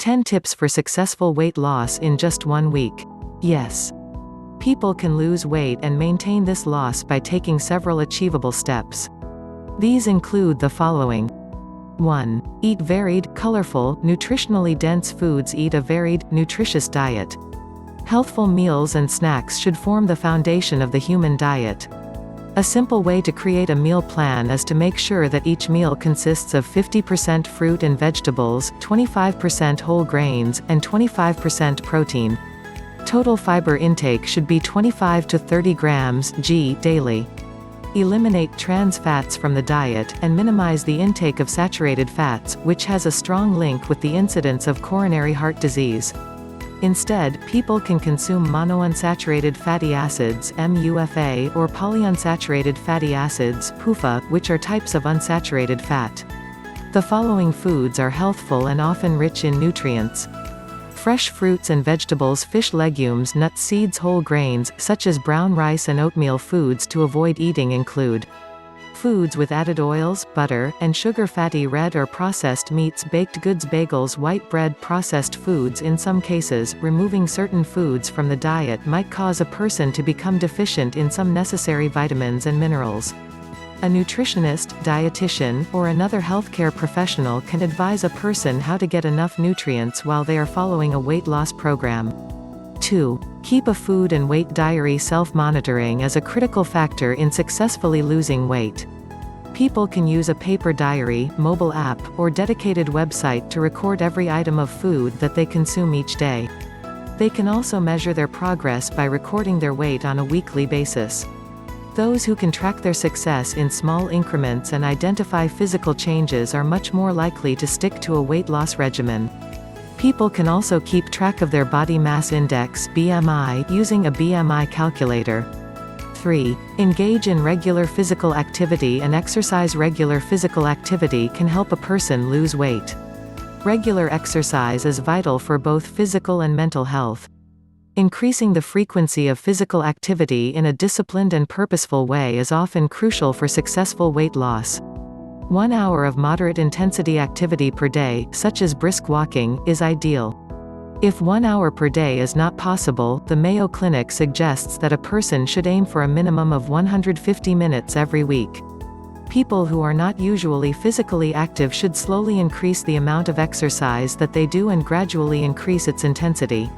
10 tips for successful weight loss in just 1 week. Yes. People can lose weight and maintain this loss by taking several achievable steps. These include the following. 1. Eat varied, colorful, nutritionally dense foods. Eat a varied, nutritious diet. Healthful meals and snacks should form the foundation of the human diet. A simple way to create a meal plan is to make sure that each meal consists of 50% fruit and vegetables, 25% whole grains, and 25% protein. Total fiber intake should be 25 to 30 grams daily. Eliminate trans fats from the diet, and minimize the intake of saturated fats, which has a strong link with the incidence of coronary heart disease. Instead, people can consume monounsaturated fatty acids (MUFA) or polyunsaturated fatty acids (PUFA), which are types of unsaturated fat. The following foods are healthful and often rich in nutrients. Fresh fruits and vegetables, fish, legumes, nuts, seeds, whole grains, such as brown rice and oatmeal. Foods to avoid eating include foods with added oils, butter, and sugar, fatty red or processed meats, baked goods, bagels, white bread. Processed foods. In some cases, removing certain foods from the diet might cause a person to become deficient in some necessary vitamins and minerals. A nutritionist, dietitian, or another healthcare professional can advise a person how to get enough nutrients while they are following a weight loss program. 2. Keep a food and weight diary. Self-monitoring is a critical factor in successfully losing weight. People can use a paper diary, mobile app, or dedicated website to record every item of food that they consume each day. They can also measure their progress by recording their weight on a weekly basis. Those who can track their success in small increments and identify physical changes are much more likely to stick to a weight loss regimen. People can also keep track of their body mass index (BMI) using a BMI calculator. 3. Engage in regular physical activity and exercise. Regular physical activity can help a person lose weight. Regular exercise is vital for both physical and mental health. Increasing the frequency of physical activity in a disciplined and purposeful way is often crucial for successful weight loss. 1 hour of moderate intensity activity per day, such as brisk walking, is ideal. If 1 hour per day is not possible, the Mayo Clinic suggests that a person should aim for a minimum of 150 minutes every week. People who are not usually physically active should slowly increase the amount of exercise that they do and gradually increase its intensity.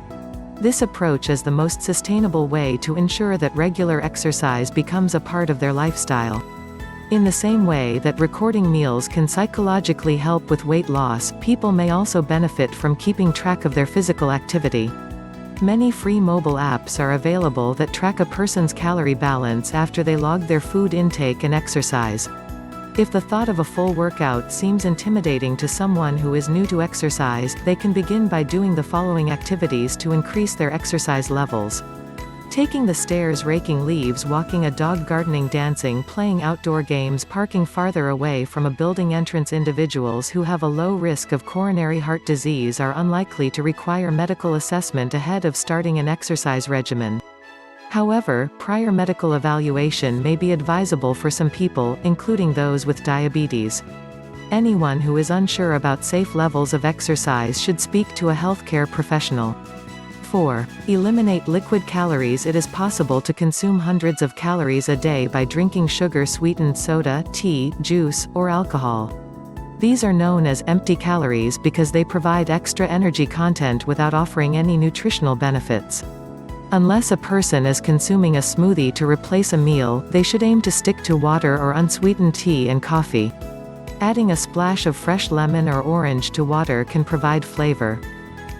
This approach is the most sustainable way to ensure that regular exercise becomes a part of their lifestyle. In the same way that recording meals can psychologically help with weight loss, people may also benefit from keeping track of their physical activity. Many free mobile apps are available that track a person's calorie balance after they log their food intake and exercise. If the thought of a full workout seems intimidating to someone who is new to exercise, they can begin by doing the following activities to increase their exercise levels. Taking the stairs, raking leaves, walking a dog, gardening, dancing, playing outdoor games, parking farther away from a building entrance. Individuals who have a low risk of coronary heart disease are unlikely to require medical assessment ahead of starting an exercise regimen. However, prior medical evaluation may be advisable for some people, including those with diabetes. Anyone who is unsure about safe levels of exercise should speak to a healthcare professional. 4. Eliminate liquid calories. It is possible to consume hundreds of calories a day by drinking sugar-sweetened soda, tea, juice, or alcohol. These are known as empty calories because they provide extra energy content without offering any nutritional benefits. Unless a person is consuming a smoothie to replace a meal, they should aim to stick to water or unsweetened tea and coffee. Adding a splash of fresh lemon or orange to water can provide flavor.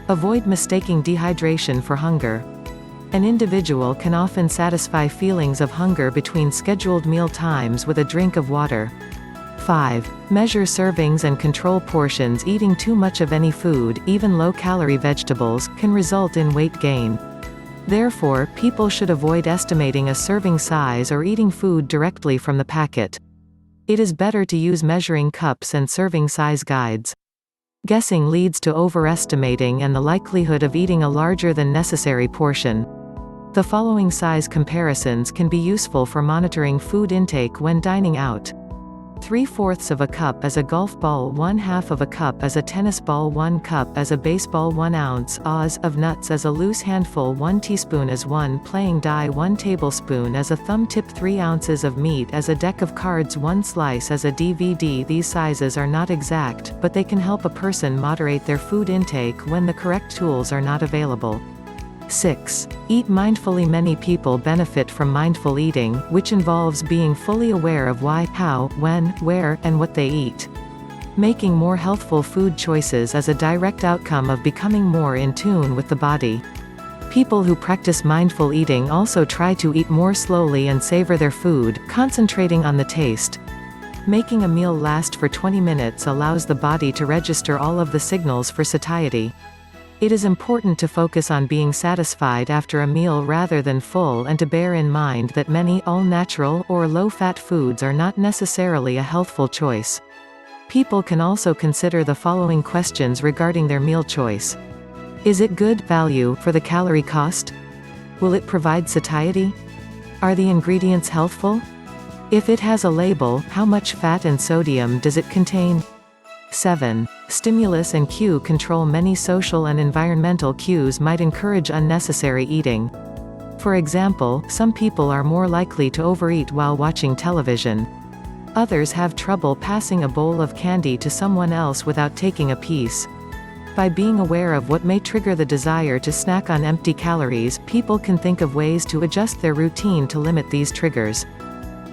Avoid mistaking dehydration for hunger. An individual can often satisfy feelings of hunger between scheduled meal times with a drink of water. 5. Measure servings and control portions. Eating too much of any food, even low-calorie vegetables, can result in weight gain. Therefore, people should avoid estimating a serving size or eating food directly from the packet. It is better to use measuring cups and serving size guides. Guessing leads to overestimating and the likelihood of eating a larger than necessary portion. The following size comparisons can be useful for monitoring food intake when dining out. 3/4 of a cup as a golf ball, 1/2 of a cup as a tennis ball, 1 cup as a baseball, 1 ounce Oz of nuts as a loose handful, 1 teaspoon as 1 playing die, 1 tablespoon as a thumb tip, 3 ounces of meat as a deck of cards, 1 slice as a DVD. These sizes are not exact, but they can help a person moderate their food intake when the correct tools are not available. 6. Eat mindfully. Many people benefit from mindful eating, which involves being fully aware of why, how, when, where, and what they eat. Making more healthful food choices is a direct outcome of becoming more in tune with the body. People who practice mindful eating also try to eat more slowly and savor their food, concentrating on the taste. Making a meal last for 20 minutes allows the body to register all of the signals for satiety. It is important to focus on being satisfied after a meal rather than full, and to bear in mind that many all-natural or low-fat foods are not necessarily a healthful choice. People can also consider the following questions regarding their meal choice. Is it good value for the calorie cost? Will it provide satiety? Are the ingredients healthful? If it has a label, how much fat and sodium does it contain? 7. Stimulus and cue control. Many social and environmental cues might encourage unnecessary eating. For example, some people are more likely to overeat while watching television. Others have trouble passing a bowl of candy to someone else without taking a piece. By being aware of what may trigger the desire to snack on empty calories, people can think of ways to adjust their routine to limit these triggers.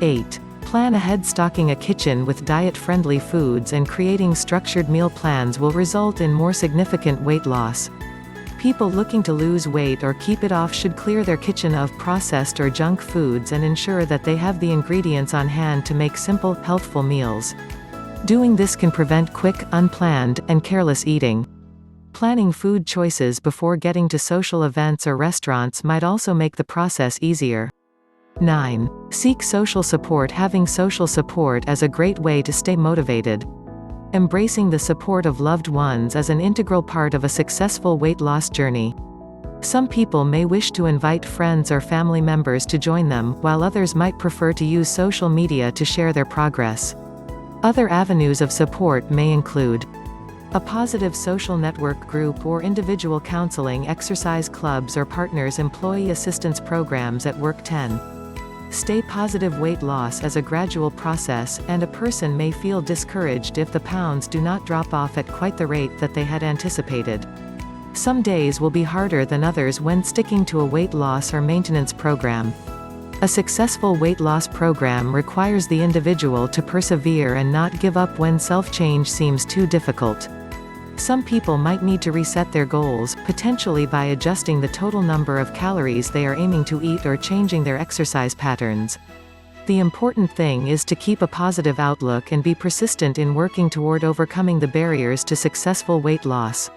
8. Plan ahead. Stocking a kitchen with diet-friendly foods and creating structured meal plans will result in more significant weight loss. People looking to lose weight or keep it off should clear their kitchen of processed or junk foods and ensure that they have the ingredients on hand to make simple, healthful meals. Doing this can prevent quick, unplanned, and careless eating. Planning food choices before getting to social events or restaurants might also make the process easier. 9. Seek social support. Having social support is a great way to stay motivated. Embracing the support of loved ones is an integral part of a successful weight loss journey. Some people may wish to invite friends or family members to join them, while others might prefer to use social media to share their progress. Other avenues of support may include a positive social network group or individual counseling, exercise clubs or partners, employee assistance programs at work. 10. Stay positive. Weight loss is a gradual process, and a person may feel discouraged if the pounds do not drop off at quite the rate that they had anticipated. Some days will be harder than others when sticking to a weight loss or maintenance program. A successful weight loss program requires the individual to persevere and not give up when self-change seems too difficult. Some people might need to reset their goals, potentially by adjusting the total number of calories they are aiming to eat or changing their exercise patterns. The important thing is to keep a positive outlook and be persistent in working toward overcoming the barriers to successful weight loss.